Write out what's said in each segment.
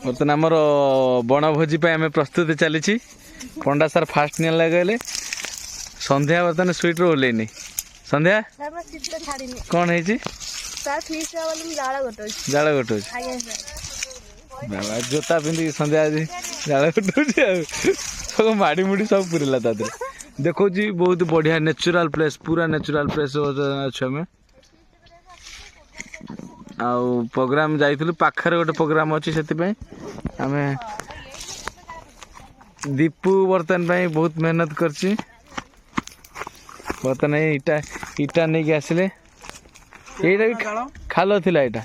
बर्तन आमर बनभोजी आम प्रस्तुति चली पंडा सार फास्ट नहीं लगे संध्या बर्तमान स्वीट्रु ओल्लैनी संध्या कौन है जाल गोटे बाबा जोता पिंधिक संध्या आज जाल गोटे सब माड़ी मुड़ी सब पूरा ता देखो बहुत बढ़िया नेचुरल प्लेस पूरा नेचुरल प्लेस अच्छे आम आउ प्रोग्राम जाइलु पाखरे गोटे प्रोग्राम अच्छी से आम दीपू बर्तमान बहुत मेहनत करची बर्तमान इटा इटा नहीं कि आसिले यहीटा भी खाल थिला एटा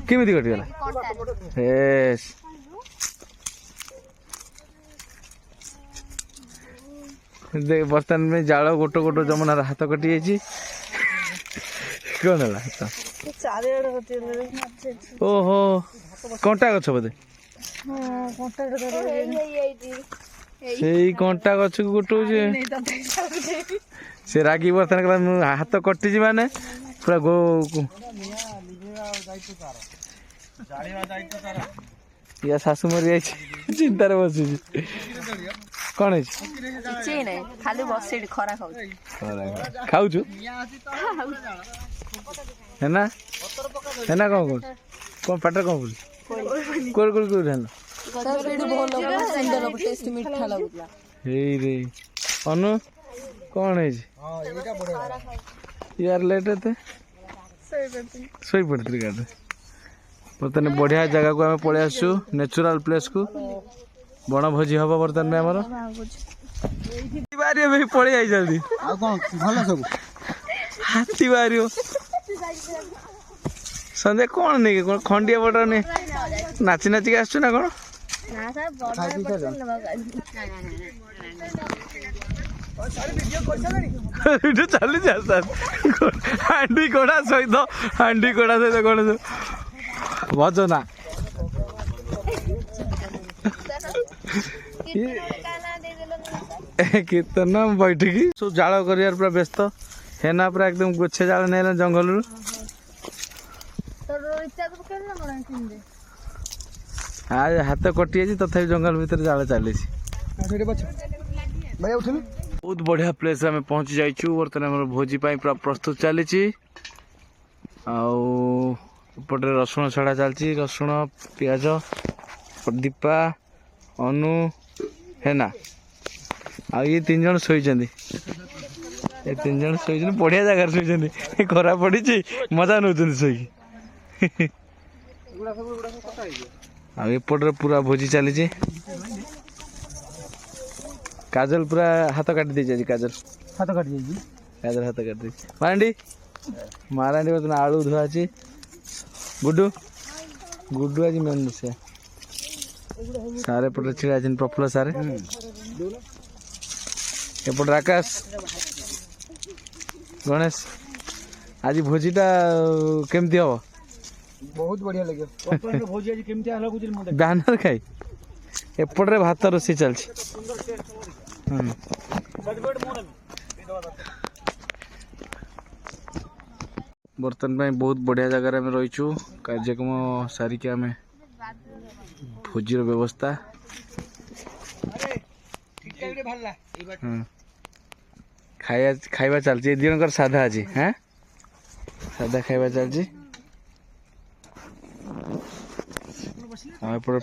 केमिति कटिगला एस देख बर्तमान में जाल गोटो गोटो जमुनार हाथ कटि जाइए कौन है ओहो कंटा गछ बोधे से कंटा गछ को गोटो से रागी बर्तन कला हाथ कटि माने पूरा गो या सासू मरी जाए चिंतार बस कौन है खाली बस खरा खाऊ है ना कौन कौन कौन पाटर कौन बोल कोड़ कोड़ कोड़ है रे अनु कौन है यार लेट थे सोई पड़ती गाड़ी बर्तमान बढ़िया जगह को आम पलि आसु नेचुरल प्लेस को बनभोजी हम बर्तमान में आमर बाहरी पलि आई जल्दी हाथी बाहर संध्या कौन नहीं कौन खंडिया बटर नहीं नाची नाचिक आसु ना कौन चली हांडी कोड़ा सहित हांडी कोड़ा सहित कौन भजना कीर्तन बैठकी सब जाल कर पूरा व्यस्त है ना पूरा एकदम गोछे जाल नहीं जंगल आज हाथ कटि जाए तथा जंगल भीतर जाल चली बहुत बढ़िया प्लेस आम पहुँची जाइचु बर्तमान आम भोजी पूरा प्रस्तुत चली आउटे रसुण छड़ा चलती रसुण पियाज दीपा अनु है ना आ ये तीन जन शोचती ये तीन जन शोच बढ़िया जगह शोचती खरा पड़ी मजा नौ शोक आउटे पूरा भोजी चली काजल पूरा हाथ काटी दे काजल हाथ काटी काजल हाथ काटी मारांडी मारांडी बर्तमान आलू धुआ गुड्डू गुड्डू आज मेन से सारे पटे छिड़ा प्रफुल्ल सारे एपटे आकाश गणेश आज भोजीटा केमती हम बहुत बढ़िया लगे भोजी आज केमती बैनर खाई एपटे भात रोषे चलती बर्तमान बहुत बढ़िया जगह आम रहीचु कार्यक्रम सारिक आम भोजीर व्यवस्था खाइबा चलती दिन साधा आज हाँ साधा खाइबा चलती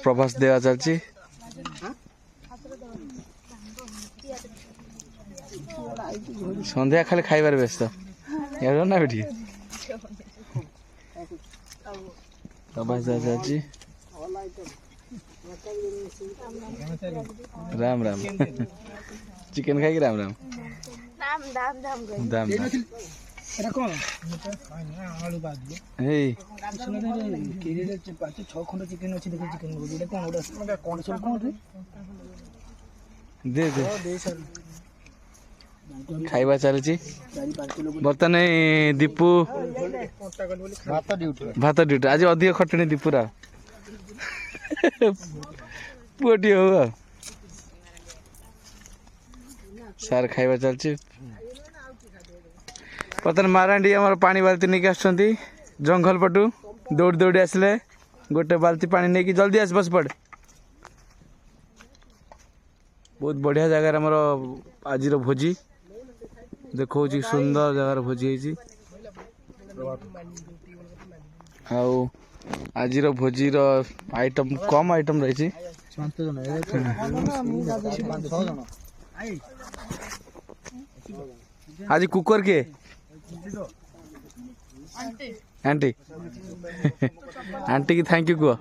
प्रभास देवा चलती संध्या खाली खाइबार व्यस्त यार ना बेटी प्रभास देवा चलती राम राम चिकन खाई राम राम दाम दाम दे दे खाइबा चलती बर्तमान दीपू भात ड्यूटी आज अधिक खटणी दीपूरा पुटी हो सार खाइबा चलती बर्तमान मारांडी आम पानी बाल्टी नहीं आस जंगल पटू दौड़ी दौड़ी आसिले गोटे बाल्टी पानी नहीं कि जल्दी आस बस पड़ बहुत बढ़िया जगार आमर आज भोजी देखो सुंदर जगार भोजी है आज भोजी आइटम कम आइटम रही आज कुकर के आंटी आंटी की थैंक यू कह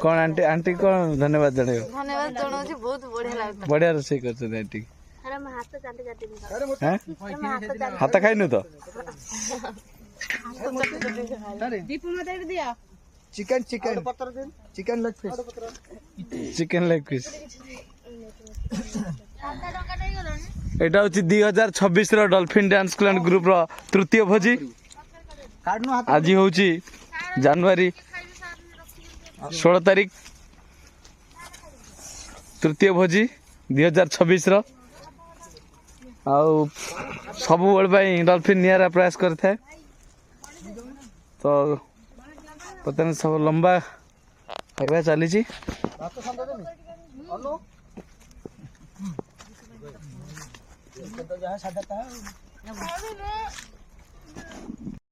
कौन आंटी आंटी कौन धन्यवाद जन बहुत बढ़िया लगता बढ़िया रोषे कर आंटी हाथ खाई तो chicken chicken chicken leg piece chicken leg piece एटा हूँ 2026 डॉल्फिन डांस क्लास ग्रुप रो तृतीय भोजी आज हूँ जनवरी 16 तारीख तृतीय भोजी 2026 आउ सब डॉल्फिन निरा प्रयास करता है तो पता सब लंबा खाଇବା चली तो जहाँ सादा